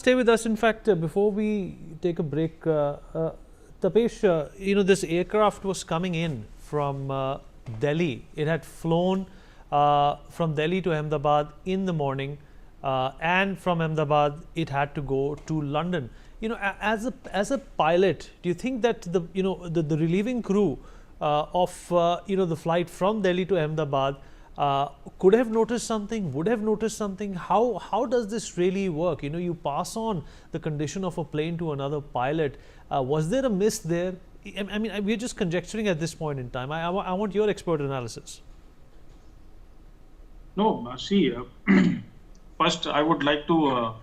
Stay with us. In fact, before we take a break, Tapesh, this aircraft was coming in from Delhi. It had flown from Delhi to Ahmedabad in the morning, and from Ahmedabad it had to go to London. As a pilot, do you think that the relieving crew of the flight from Delhi to Ahmedabad could have noticed something, would have noticed something? How does this really work? You pass on the condition of a plane to another pilot. Was there a miss there? I mean, we're just conjecturing at this point in time. I want your expert analysis. No, see, first I would like to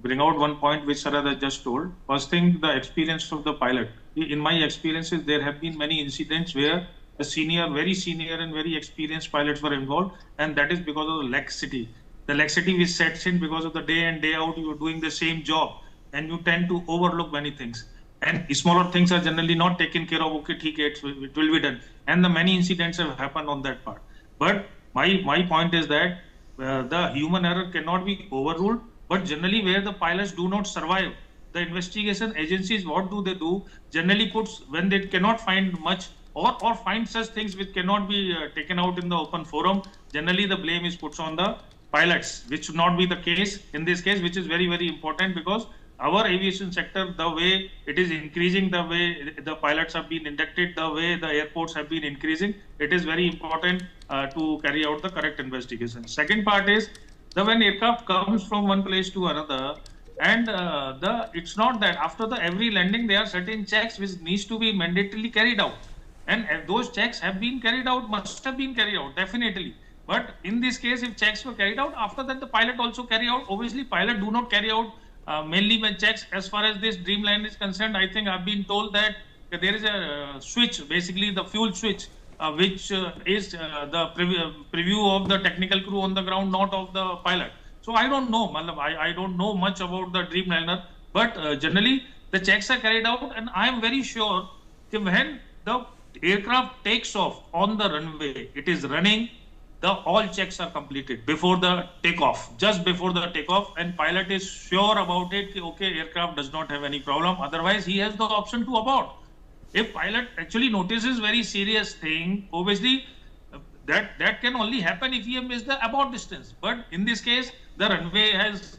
bring out one point which Sarad has just told. First thing, the experience of the pilot. In my experiences, there have been many incidents where the very senior and very experienced pilots were involved, and that is because of the laxity. The laxity which sets in because of the day in, day out, you're doing the same job, and you tend to overlook many things. And smaller things are generally not taken care of. Okay, it will be done. And the many incidents have happened on that part. But my point is that the human error cannot be overruled, but generally where the pilots do not survive, the investigation agencies, what do they do? Generally when they cannot find much or find such things which cannot be taken out in the open forum, generally the blame is put on the pilots, which should not be the case in this case, which is very, very important, because our aviation sector, the way it is increasing, the way the pilots have been inducted, the way the airports have been increasing, it is very important to carry out the correct investigation. Second part is when aircraft comes from one place to another, and it's not that after every landing there are certain checks which needs to be mandatorily carried out. And those checks have been carried out, must have been carried out, definitely. But in this case, if checks were carried out, after that the pilot also carry out. Obviously, pilot do not carry out mainly when checks. As far as this Dreamliner is concerned, I think I've been told that there is a switch, basically the fuel switch, which is the preview of the technical crew on the ground, not of the pilot. So I don't know, I don't know much about the Dreamliner, but generally the checks are carried out, and I am very sure that when the aircraft takes off on the runway, it is running, all checks are completed before the takeoff, just before the takeoff, and pilot is sure about it, okay, aircraft does not have any problem, otherwise he has the option to abort. If pilot actually notices very serious thing, obviously that can only happen if he has missed the abort distance. But in this case, the runway has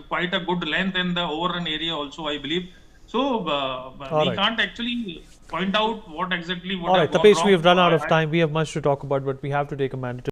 quite a good length, and the overrun area also, I believe. So we can't actually point out what exactly would have gone wrong. Tapesh, we have run out of time. We have much to talk about, but we have to take a mandatory